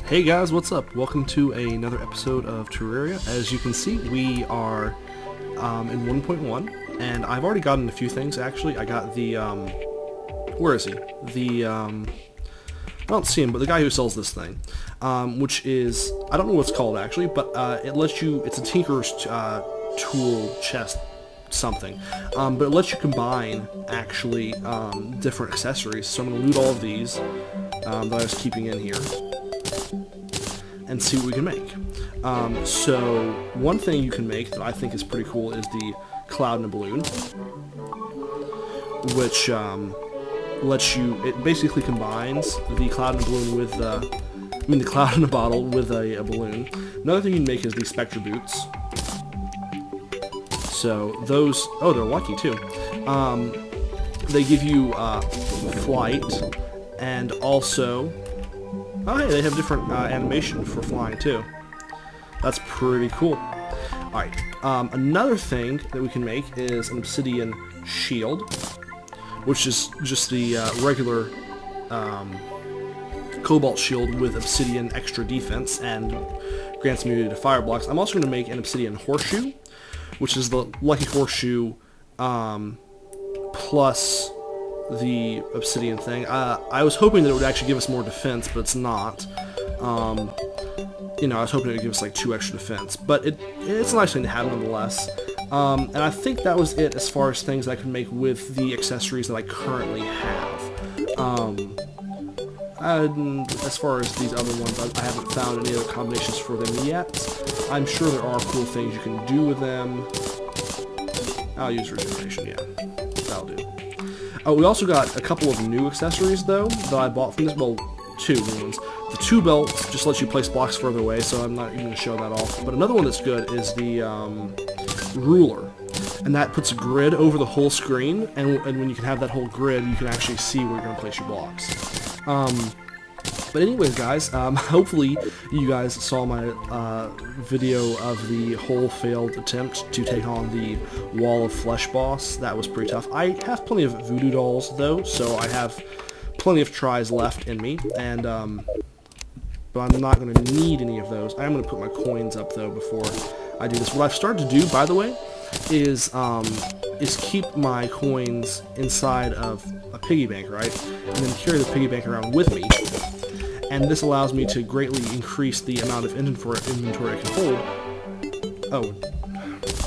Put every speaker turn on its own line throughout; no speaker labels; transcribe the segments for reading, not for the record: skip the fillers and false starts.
Hey guys, what's up? Welcome to another episode of Terraria. As you can see, we are in 1.1, and I've already gotten a few things, actually. I got the, where is he? The, I don't see him, but the guy who sells this thing, which is, I don't know what it's called, actually, but it lets you, it's a tinker's tool chest something, but it lets you combine, actually, different accessories. So I'm going to loot all of these that I was keeping in here and see what we can make. So one thing you can make that I think is pretty cool is the cloud in a balloon, which lets you, it basically combines the cloud in a balloon with the cloud in a bottle with a balloon. Another thing you can make is the spectre boots. So those, oh, they're lucky too. They give you flight, and also, oh hey, they have different animation for flying too. That's pretty cool. Alright, another thing that we can make is an obsidian shield, which is just the regular cobalt shield with obsidian extra defense and grants immunity to fire blocks. I'm also going to make an obsidian horseshoe, which is the lucky horseshoe plus the obsidian thing. I was hoping that it would actually give us more defense, but it's not. You know, I was hoping it would give us like 2 extra defense, but it's a nice thing to have nonetheless. And I think that was it as far as things I could make with the accessories that I currently have. And as far as these other ones, I haven't found any other combinations for them yet. I'm sure there are cool things you can do with them. I'll use regeneration, yeah. That'll do. We also got a couple of new accessories, though, that I bought from this. Well, 2 new ones. The 2 belt just lets you place blocks further away, so I'm not even going to show that off. But another one that's good is the ruler. And that puts a grid over the whole screen, and when you can have that whole grid, you can actually see where you're going to place your blocks. But anyways, guys, hopefully you guys saw my video of the whole failed attempt to take on the Wall of Flesh boss. That was pretty tough. I have plenty of voodoo dolls, though, so I have plenty of tries left in me, and but I'm not going to need any of those. I am going to put my coins up, though, before I do this. What I've started to do, by the way, is keep my coins inside of a piggy bank, right? And then carry the piggy bank around with me. And this allows me to greatly increase the amount of inventory I can hold. Oh,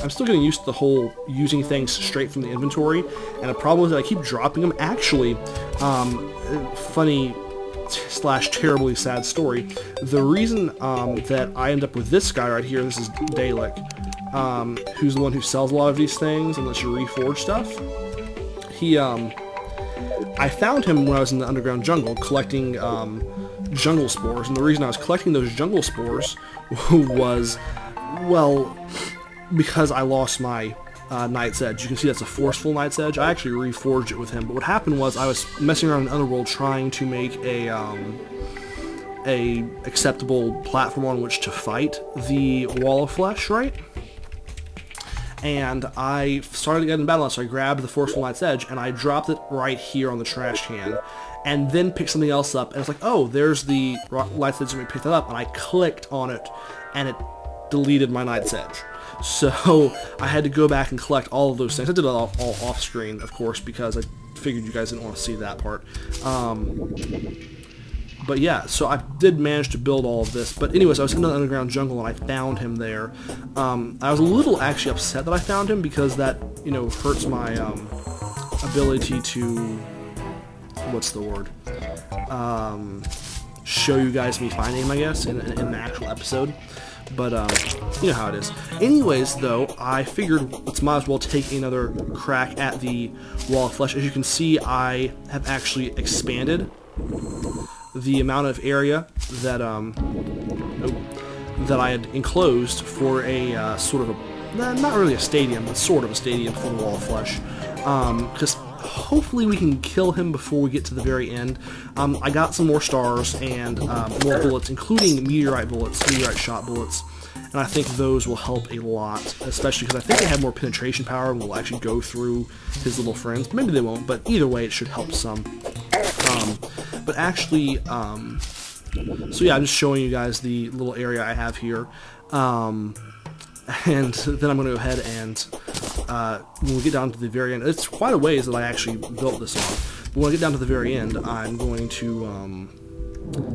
I'm still getting used to the whole using things straight from the inventory, and the problem is that I keep dropping them. Actually, funny / terribly sad story, the reason that I end up with this guy right here, this is Dalek, who's the one who sells a lot of these things and lets you reforge stuff. He, I found him when I was in the underground jungle collecting jungle spores, and the reason I was collecting those jungle spores was, well, because I lost my Knight's Edge. You can see that's a forceful Knight's Edge. I actually reforged it with him, but what happened was I was messing around in Underworld trying to make a acceptable platform on which to fight the Wall of Flesh, right? And I started to get in battle, so I grabbed the forceful Knight's Edge, and I dropped it right here on the trash can, and then picked something else up, and it's like, oh, there's the Knight's Edge, and we picked it up, and I clicked on it, and it deleted my Knight's Edge. So I had to go back and collect all of those things. I did it all off screen, of course, because I figured you guys didn't want to see that part. But yeah, so I did manage to build all of this. But anyways, I was in the underground jungle and I found him there. I was a little actually upset that I found him because that, you know, hurts my ability to, what's the word? Show you guys me finding him, I guess, in the actual episode. But, you know how it is. Anyways, though, I figured let's might as well take another crack at the Wall of Flesh. As you can see, I have actually expanded the amount of area that that I had enclosed for a sort of a, not really a stadium, but sort of a stadium for the Wall of Flesh. Because hopefully we can kill him before we get to the very end. I got some more stars and more bullets, including meteorite bullets, meteorite shot bullets, and I think those will help a lot, especially because I think they have more penetration power and will actually go through his little friends. Maybe they won't, but either way it should help some. But actually, So yeah, I'm just showing you guys the little area I have here. And then I'm going to go ahead and when we get down to the very end, it's quite a ways that I actually built this on. But when I get down to the very end, I'm going to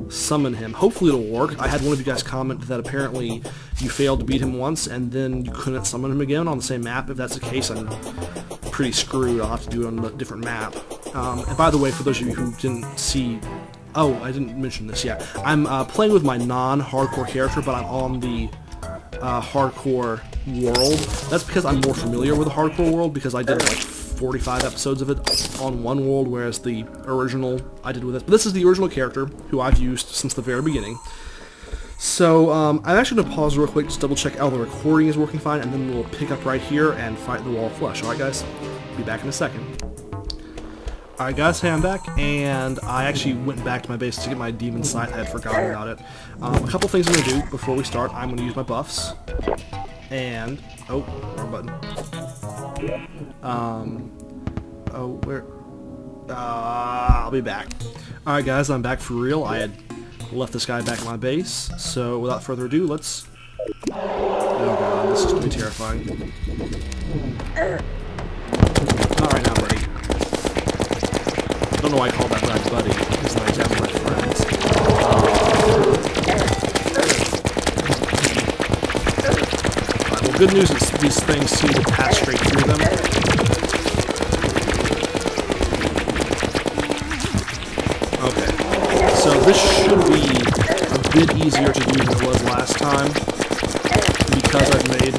summon him. Hopefully it'll work. I had one of you guys comment that apparently you failed to beat him once and then you couldn't summon him again on the same map. If that's the case, I'm pretty screwed. I'll have to do it on a different map. And by the way, for those of you who didn't see... Oh, I didn't mention this yet. I'm playing with my non-hardcore character, but I'm on the hardcore world. That's because I'm more familiar with the hardcore world, because I did like 45 episodes of it on one world, whereas the original I did with it. But this is the original character who I've used since the very beginning. So I'm actually going to pause real quick, just double check how the recording is working fine, and then we'll pick up right here and fight the wall of flesh. Alright guys, be back in a second. Alright guys, hey, I'm back, and I actually went back to my base to get my demon scythe. I had forgotten about it. A couple things I'm going to do before we start. I'm going to use my buffs, and... oh, wrong button. Oh, where... I'll be back. Alright guys, I'm back for real. I had left this guy back at my base, so without further ado, let's... oh god, this is going to be terrifying. Alright, now I'm ready. I don't know why I call that guy buddy, because I have my friends. Alright, well, good news is these things seem to pass straight through them. Okay, so this should be a bit easier to do than it was last time, because I've made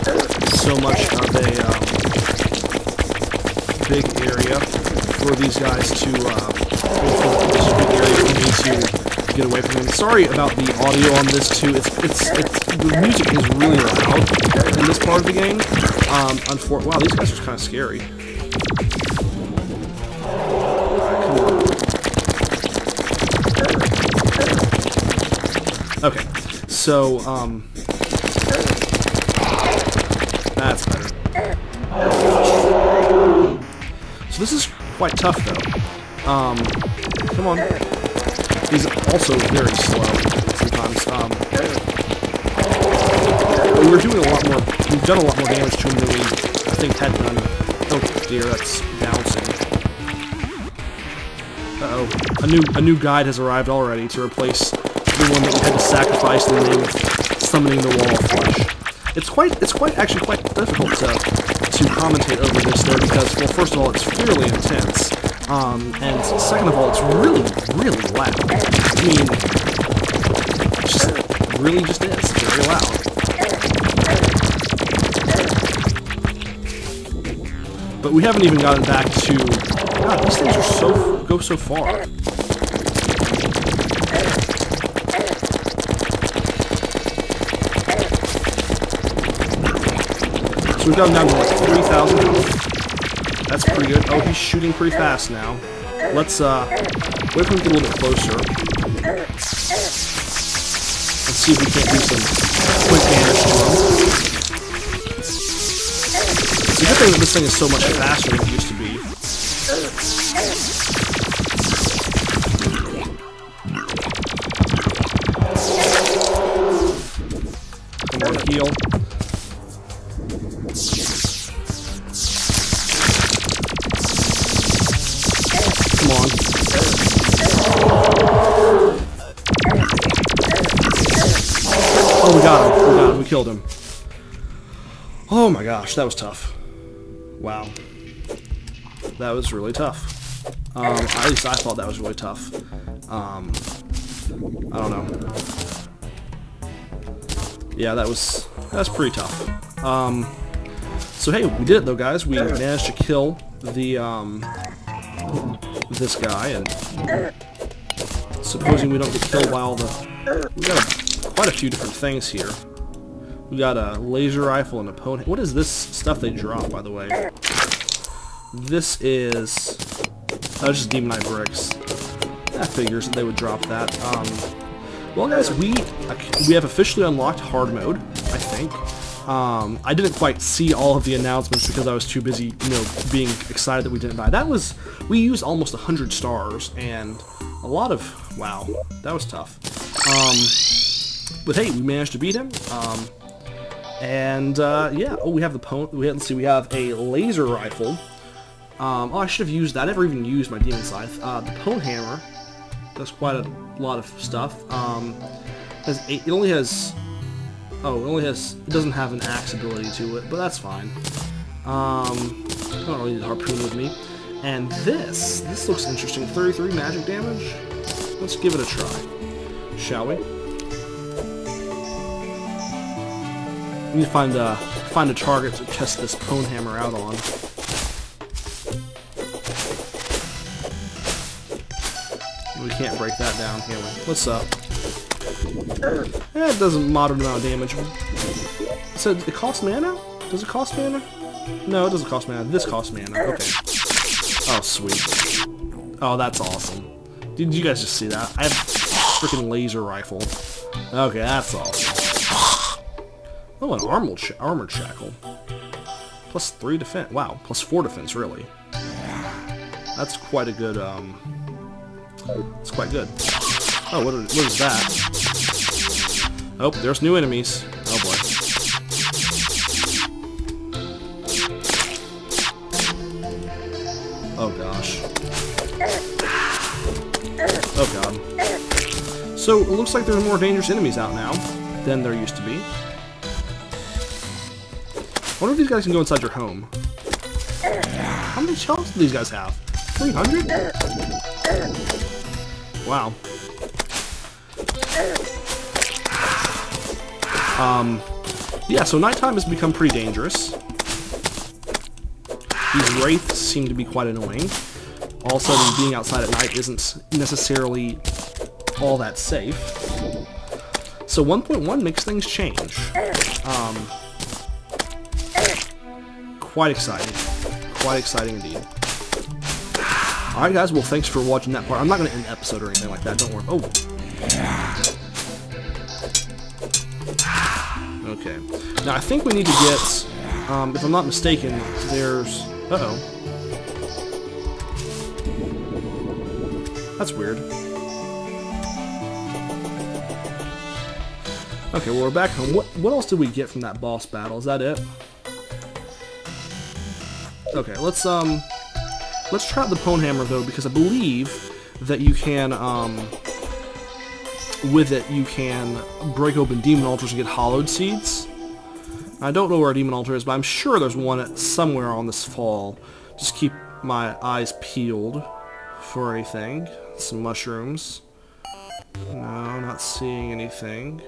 so much of a big area for these guys to get away from him. Sorry about the audio on this too. The music is really loud in this part of the game. Wow, these guys are kind of scary. Okay, so that's better. So this is quite tough though. Come on. He's also very slow sometimes. We're doing a lot more. We've done a lot more damage to him than we, I think, had done. Oh dear, that's bouncing. Uh-oh. A new guide has arrived already to replace the one that we had to sacrifice in the name of summoning the wall of flesh. It's actually quite difficult to commentate over this though, because, well, first of all, it's fairly intense. And second of all, it's really, really loud. I mean, it's just, really just is. It's very loud. But we haven't even gotten back to... God, these things are go so far. So we've gotten down to like 3,000 health. That's pretty good. Oh, he's shooting pretty fast now. Let's, wait for him to get a little bit closer. Let's see if we can't do some quick damage to him. It's a good thing that this thing is so much faster than it used to be. Come on, heal. Come on. Oh, we got him. We got him. We killed him. Oh my gosh, that was tough. Wow. That was really tough. At least I thought that was really tough. I don't know. Yeah, that's pretty tough. So hey, we did it though, guys. We managed to kill the this guy, and supposing we don't get killed by all the... We got quite a few different things here. We got a laser rifle and a pwn. What is this stuff they drop, by the way? This is... Oh, just demonite bricks. That figures that they would drop that. Well, guys, we have officially unlocked hard mode, I think. I didn't quite see all of the announcements because I was too busy, being excited that we didn't die. We used almost 100 stars, and a lot of... Wow, that was tough. But hey, we managed to beat him. Yeah. Oh, we have the let's see. We have a laser rifle. Oh, I should have used that. I never even used my demon scythe. The pwn hammer does quite a lot of stuff. It only has. Oh, it doesn't have an axe ability to it, but that's fine. I don't really need a harpoon with me. And this looks interesting. 33 magic damage. Let's give it a try, shall we? We need to find a target to test this pwn hammer out on. We can't break that down, can we? What's up? It does a moderate amount of damage. So it costs mana? Does it cost mana? No, it doesn't cost mana. This costs mana. Okay. Oh, sweet. Oh, that's awesome. Did you guys just see that? I have a freaking laser rifle. Okay, that's awesome. Oh, an armored shackle. Plus 3 defense. Wow, plus 4 defense, really. That's quite a good, it's quite good. Oh, what is that? Oh, there's new enemies. Oh boy. Oh gosh. Oh god. So, it looks like there's more dangerous enemies out now than there used to be. I wonder if these guys can go inside your home. How many shells do these guys have? 300? Wow. Yeah, so nighttime has become pretty dangerous. These wraiths seem to be quite annoying. All of a sudden, being outside at night isn't necessarily all that safe. So 1.1 makes things change. Quite exciting. Quite exciting indeed. Alright guys, well thanks for watching that part. I'm not going to end the episode or anything like that, don't worry. Oh! Okay. Now I think we need to get, if I'm not mistaken, there's... Uh-oh. That's weird. Okay, well we're back home. What else did we get from that boss battle? Is that it? Okay, let's try out the pwn hammer though, because I believe that you can, with it, you can break open demon altars and get hollowed seeds. I don't know where a demon altar is, but I'm sure there's one somewhere on this fall. Just keep my eyes peeled for anything. Some mushrooms. No, not seeing anything.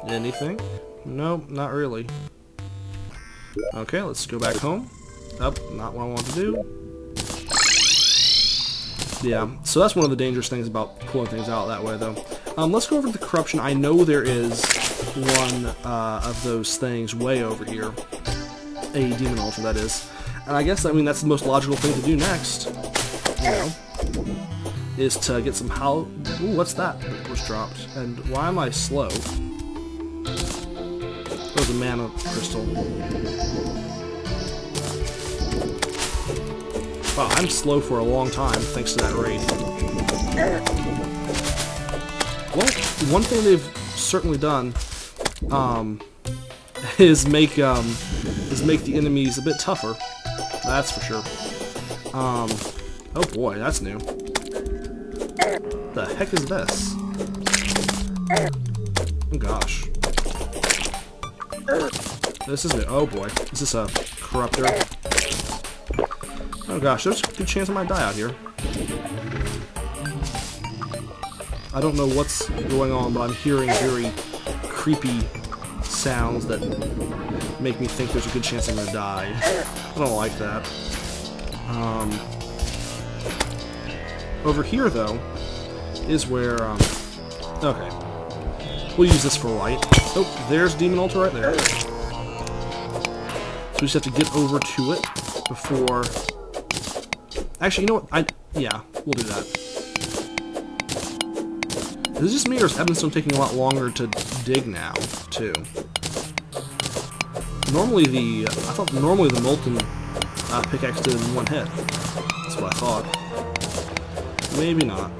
Anything? Nope, not really. Okay, let's go back home. Oh, not what I want to do. Yeah, so that's one of the dangerous things about pulling things out that way, though. Let's go over to the corruption. I know there is one of those things way over here. A demon altar, that is. And I guess, I mean, that's the most logical thing to do next. You know, is to get some hollow... Ooh, what's that was dropped? And why am I slow? That was a mana crystal. Wow, I'm slow for a long time, thanks to that raid. Well, one thing they've certainly done is make the enemies a bit tougher. That's for sure. Oh boy, that's new. The heck is this? Oh gosh. This is new. Oh boy, is this a corruptor? Oh gosh, there's a good chance I might die out here. I don't know what's going on, but I'm hearing very creepy sounds that make me think there's a good chance I'm gonna die. I don't like that. Over here, though, is where, okay. We'll use this for light. Oh, there's Demon Altar right there. So we just have to get over to it before... Actually, you know what? Yeah, we'll do that. Is this just me, or is Evanstone taking a lot longer to dig now, too? Normally I thought normally the Molten pickaxe did it in one hit. That's what I thought. Maybe not.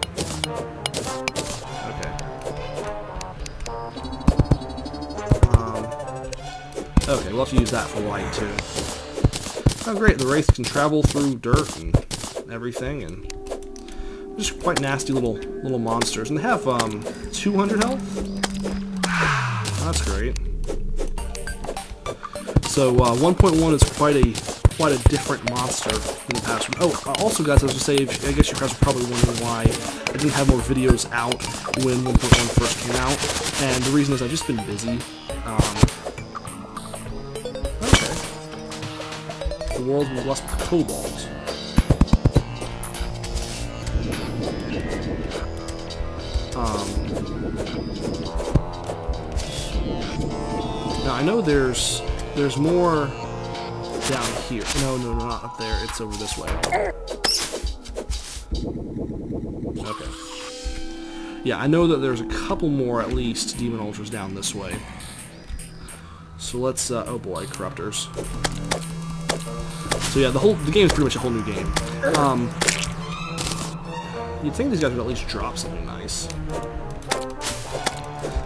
Okay, we'll have to use that for light, too. Oh, great, the wraiths can travel through dirt and everything, and just quite nasty little monsters. And they have 200 health? That's great. So 1.1 is quite a different monster than the past one. Oh, also guys, I was going to say, I guess you guys are probably wondering why I didn't have more videos out when 1.1 first came out, and the reason is I've just been busy. Okay. The world was blessed with cobalt. Now I know there's more down here. No, not up there. It's over this way. Okay. Yeah, I know that there's a couple more, at least, Demon Ultras down this way. So let's, oh boy, Corruptors. So yeah, the game's pretty much a whole new game. You'd think these guys would at least drop something nice.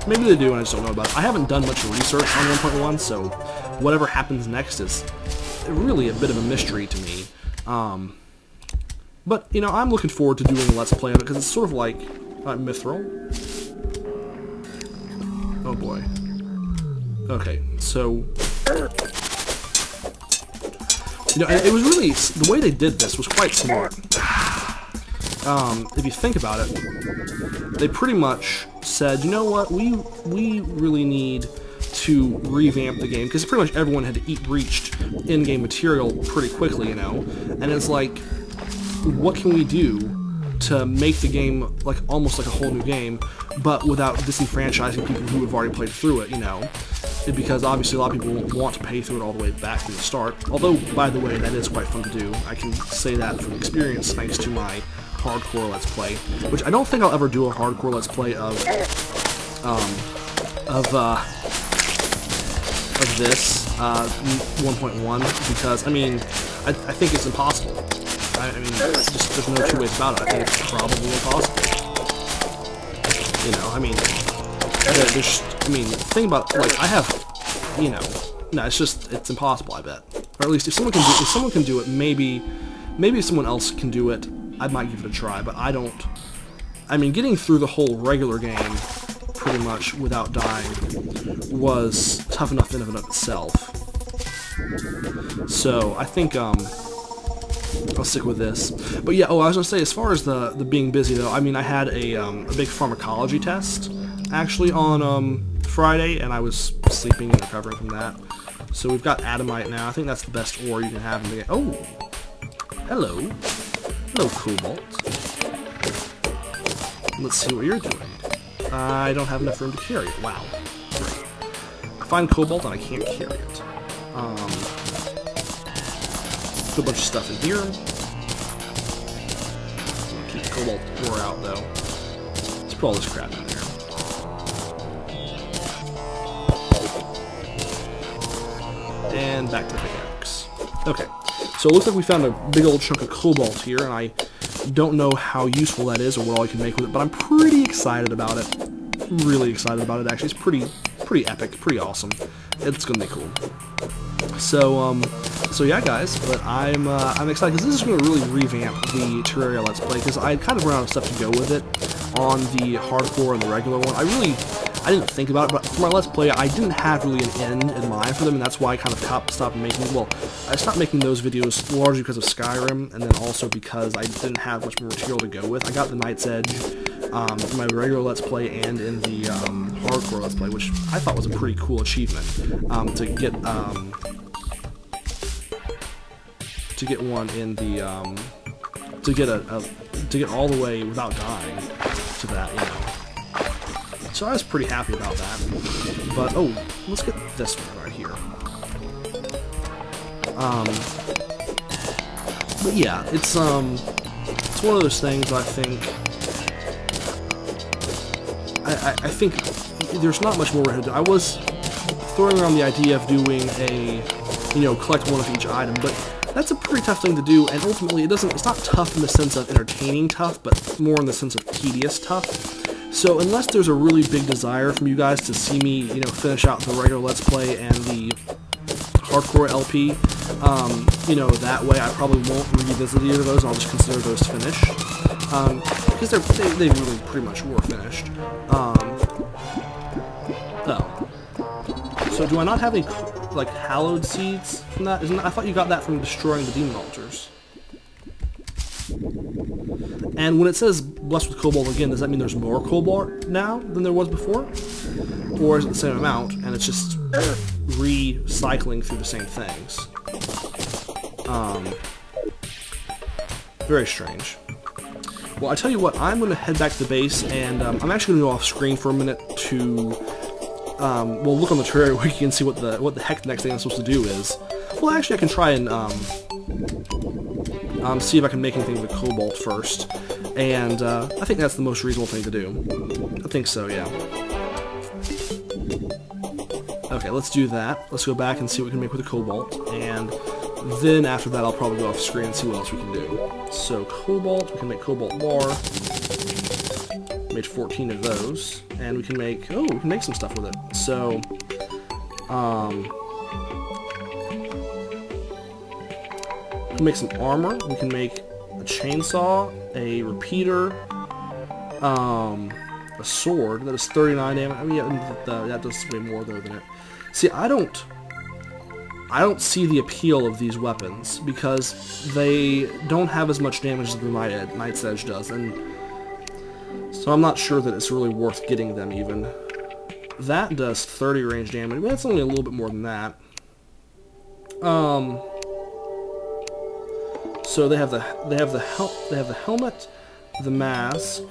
Maybe they do, and I just don't know about it. I haven't done much research on 1.1, so whatever happens next is really a bit of a mystery to me. But, you know, I'm looking forward to doing a Let's Play of it, because it's sort of like Mithril. Oh boy. Okay, so... You know, it was really... The way they did this was quite smart. If you think about it, they pretty much said, you know what, we really need to revamp the game, because pretty much everyone had reached in-game material pretty quickly, you know, and it's like, what can we do to make the game like almost like a whole new game, but without disenfranchising people who have already played through it, you know, because obviously a lot of people won't want to pay through it all the way back from the start, although, by the way, that is quite fun to do. I can say that from experience thanks to my hardcore Let's Play, which I don't think I'll ever do a hardcore Let's Play of this 1.1, because I mean I think it's impossible. I mean there's no two ways about it. I think it's probably impossible. You know, I mean think about, like, I have, you know, no, it's impossible, I bet. Or at least if someone can do it, maybe if someone else can do it, I might give it a try, but I don't. I mean, getting through the whole regular game pretty much without dying was tough enough in and of itself. So I think I'll stick with this. But yeah, oh, I was gonna say, as far as the being busy though, I mean, I had a big pharmacology test actually on Friday, and I was sleeping and recovering from that. So we've got Adamite now. I think that's the best ore you can have in the game. Oh, hello. Hello, Cobalt. Let's see what you're doing. I don't have enough room to carry it. Wow. Great. I find Cobalt and I can't carry it. Put a bunch of stuff in here. Keep the Cobalt ore out, though. Let's put all this crap in there. And back to the pickaxe. Okay. So it looks like we found a big old chunk of cobalt here, and I don't know how useful that is or what all I can make with it, but I'm pretty excited about it. I'm really excited about it, actually. It's pretty epic, pretty awesome. It's gonna be cool. So yeah, guys, but I'm excited, because this is gonna really revamp the Terraria Let's Play, because I kind of run out of stuff to go with it on the hardcore and the regular one. I didn't think about it, but for my Let's Play, I didn't have really an end in mind for them, and that's why I kind of stopped making, well, I stopped making those videos largely because of Skyrim, and then also because I didn't have much more material to go with. I got the Night's Edge in my regular Let's Play and in the hardcore Let's Play, which I thought was a pretty cool achievement, to get one in the, to get all the way without dying to that, you know. So I was pretty happy about that. But, oh, let's get this one right here. But yeah, it's one of those things I think, I think there's not much more to do. I was throwing around the idea of doing a, you know, collect one of each item, but that's a pretty tough thing to do, and ultimately it's not tough in the sense of entertaining tough, but more in the sense of tedious tough. So unless there's a really big desire from you guys to see me, you know, finish out the regular Let's Play and the Hardcore LP, you know, that way I probably won't revisit either of those. I'll just consider those finished, because they really pretty much were finished. So do I not have any like hallowed seeds from that? I thought you got that from destroying the demon altars. And when it says blessed with cobalt again, does that mean there's more cobalt now than there was before? Or is it the same amount and it's just recycling through the same things? Very strange. Well, I tell you what, I'm going to head back to the base, and I'm actually going to go off screen for a minute to we'll look on the Terraria wiki and see what the heck the next thing I'm supposed to do is. Well, actually, I can try and see if I can make anything with cobalt first, and I think that's the most reasonable thing to do. I think so, yeah. Okay, let's do that. Let's go back and see what we can make with the cobalt, and then after that I'll probably go off screen and see what else we can do. So cobalt, we can make cobalt bar. Made 14 of those, and we can make, oh, we can make some stuff with it. So, we can make some armor, we can make a chainsaw, a repeater, a sword that is 39 damage. I mean, yeah, that does way more though than it. See, I don't see the appeal of these weapons because they don't have as much damage as the Knight's Edge does, and so I'm not sure that it's really worth getting them even. That does 30 range damage, but that's only a little bit more than that. So they have the helmet, the mask,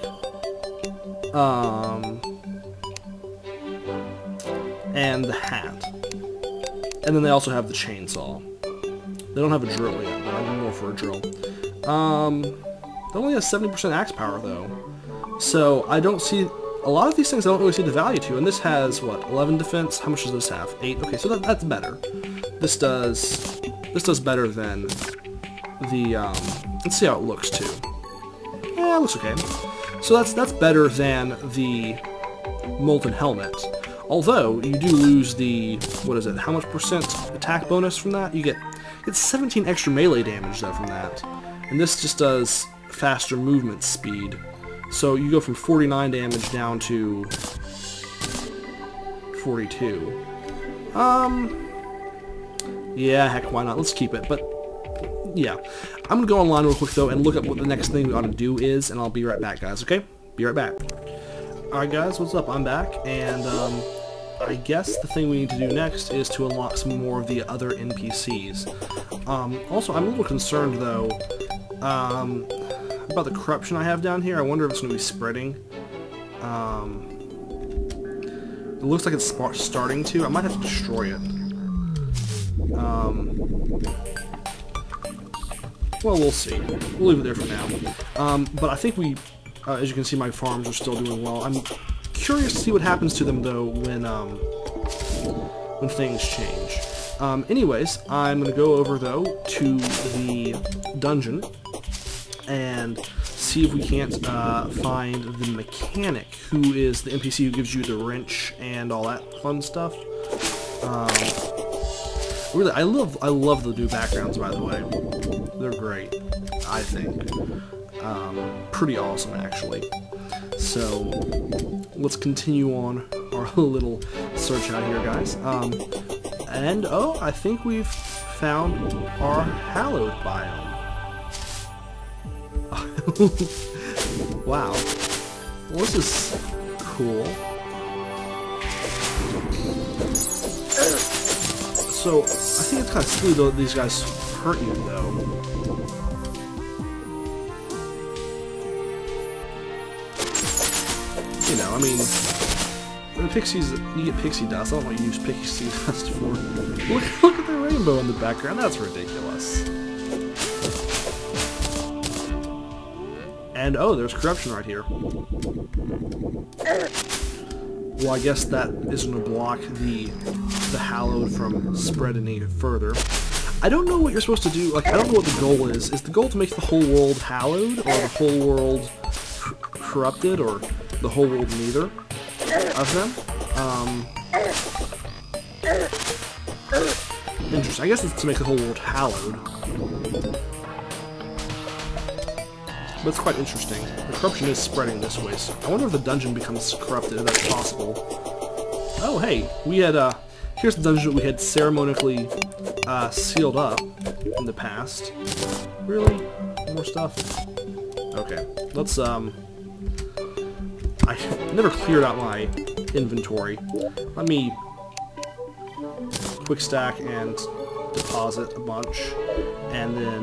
and the hat. And then they also have the chainsaw. They don't have a drill yet, but I need more for a drill. They only have 70% axe power though. So I don't see a lot of these things. I don't really see the value to. And this has what, 11 defense? How much does this have? 8. Okay, so that's better. This does better than the. Let's see how it looks too. Yeah, it looks okay. So that's better than the molten helmet. Although you do lose the, what is it? How much percent attack bonus from that? You get 17 extra melee damage though from that, and this just does faster movement speed. So you go from 49 damage down to 42. Yeah, heck, why not? Let's keep it. But yeah, I'm gonna go online real quick though and look up what the next thing we ought to do is, and I'll be right back, guys. Okay, be right back. Alright guys, what's up? I'm back, and I guess the thing we need to do next is to unlock some more of the other NPCs. Also, I'm a little concerned though about the corruption I have down here. I wonder if it's going to be spreading. It looks like it's starting to. I might have to destroy it. Well, we'll see. We'll leave it there for now. But I think we, as you can see, my farms are still doing well. I'm curious to see what happens to them though when things change. Anyways, I'm gonna go over though to the dungeon and see if we can't find the mechanic, who is the NPC who gives you the wrench and all that fun stuff. Really, I love the new backgrounds, by the way. They're great, I think. Pretty awesome, actually. So let's continue on our little search out here, guys. And oh, I think we've found our hallowed biome. Wow. Well, this is cool. So I think it's kind of silly though that these guys hurt you though. You know, I mean, the pixies, you get pixie dust. I don't know what you use pixie dust for. Look at the rainbow in the background. That's ridiculous. And oh, there's corruption right here. Well, I guess that is going to block the hallowed from spreading any further. I don't know what you're supposed to do. Like, I don't know what the goal is. Is the goal to make the whole world hallowed, or the whole world corrupted, or the whole world neither of them? Interesting. I guess it's to make the whole world hallowed. But it's quite interesting. The corruption is spreading this way. So I wonder if the dungeon becomes corrupted, if that's possible. Oh, hey. We had, here's the dungeon that we had ceremonically sealed up in the past. Really? More stuff? Okay. Let's, I never cleared out my inventory. Let me quick stack and deposit a bunch, and then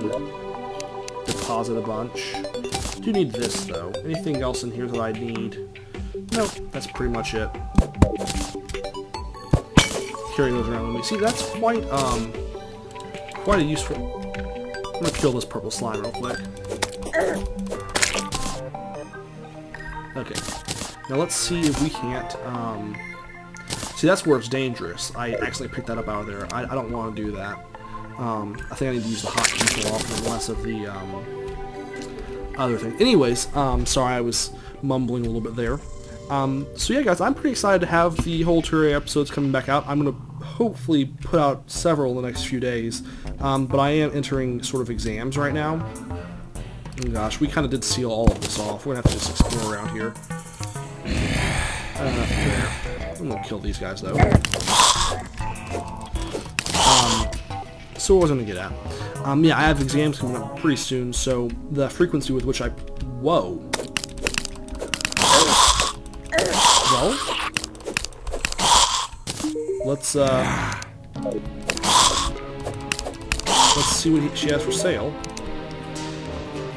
deposit a bunch. I do need this though. Anything else in here that I need? Nope, that's pretty much it. Carry those around with me. See, that's quite quite a useful. I'm gonna kill this purple slime real quick. Okay. Now let's see if we can't, see, that's where it's dangerous. I accidentally picked that up out of there. I don't want to do that. I think I need to use the hotkey more often and less of the, other thing. Anyways, sorry I was mumbling a little bit there. So yeah, guys, I'm pretty excited to have the whole Terraria episodes coming back out. I'm going to hopefully put out several in the next few days. But I am entering sort of exams right now. Oh gosh, we kind of did seal all of this off. We're going to have to just explore around here. There. I'm gonna kill these guys though. So what was I gonna get at? Yeah, I have exams coming up pretty soon, so the frequency with which I... Whoa. Well, let's see what she has for sale.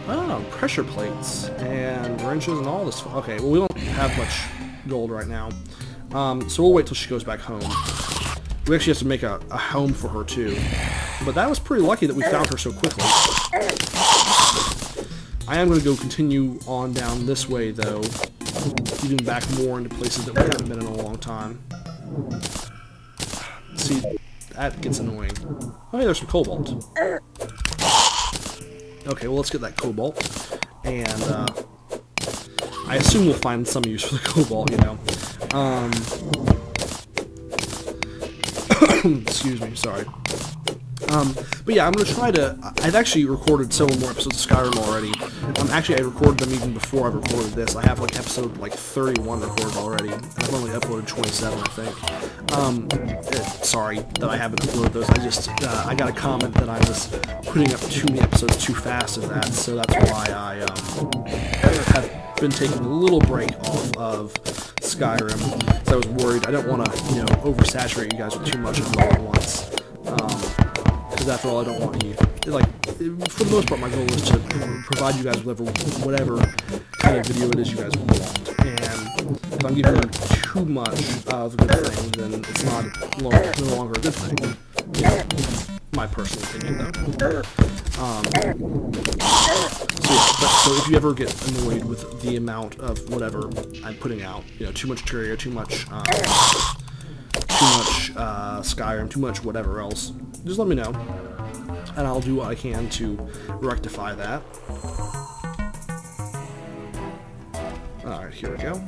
Oh, pressure plates and wrenches and all this. Okay, well, we don't have much gold right now, so we'll wait till she goes back home. We actually have to make a home for her too, but that was pretty lucky that we found her so quickly. I am going to go continue on down this way though, even back more into places that we haven't been in a long time. See, that gets annoying. Oh, hey, there's some cobalt. Okay, well, let's get that cobalt, and I assume we'll find some use for the cobalt, you know. Excuse me, sorry. But yeah, I'm going to try to... I've actually recorded several more episodes of Skyrim already. Actually, I recorded them even before I recorded this. I have, like, episode, like, 31 recorded already, and I've only uploaded 27, I think. Sorry that I haven't uploaded those. I just, I got a comment that I was putting up too many episodes too fast of that, so that's why I, have been taking a little break off of Skyrim, because I was worried. I don't want to, you know, oversaturate you guys with too much of it all at once. Because after all, I don't want you, like, for the most part, my goal is to provide you guys with whatever kind of video it is you guys want. And if I'm giving you too much of a good thing, then it's not no longer a good thing. Yeah, my personal opinion, though. So if you ever get annoyed with the amount of whatever I'm putting out, you know, too much Terraria, too much Skyrim, too much whatever else, just let me know, and I'll do what I can to rectify that. Alright, here we go.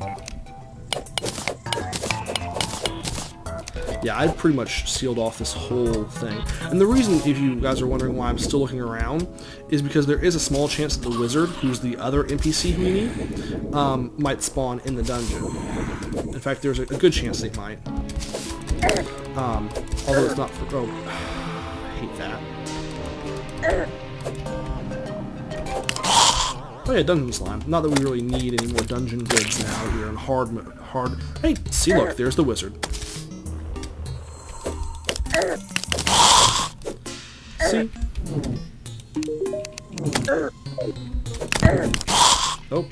Yeah, I've pretty much sealed off this whole thing. And the reason, if you guys are wondering why I'm still looking around, is because there is a small chance that the wizard, who's the other NPC who we need, might spawn in the dungeon. In fact, there's a good chance they might. Although it's not for... Oh, I hate that. Oh yeah, dungeon slime. Not that we really need any more dungeon goods now that we're in hard... Hey, see, look, there's the wizard. See? Oh.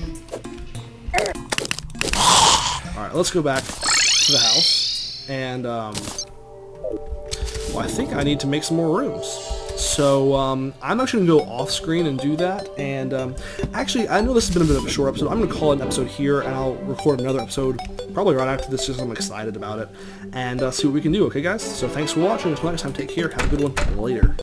Alright, let's go back to the house. And, well, I think I need to make some more rooms. So, I'm actually going to go off-screen and do that. And, actually, I know this has been a bit of a short episode. I'm going to call it an episode here, and I'll record another episode probably right after this, just because I'm excited about it. And, see what we can do, okay, guys? So, thanks for watching. Until next time, take care. Have a good one. Later.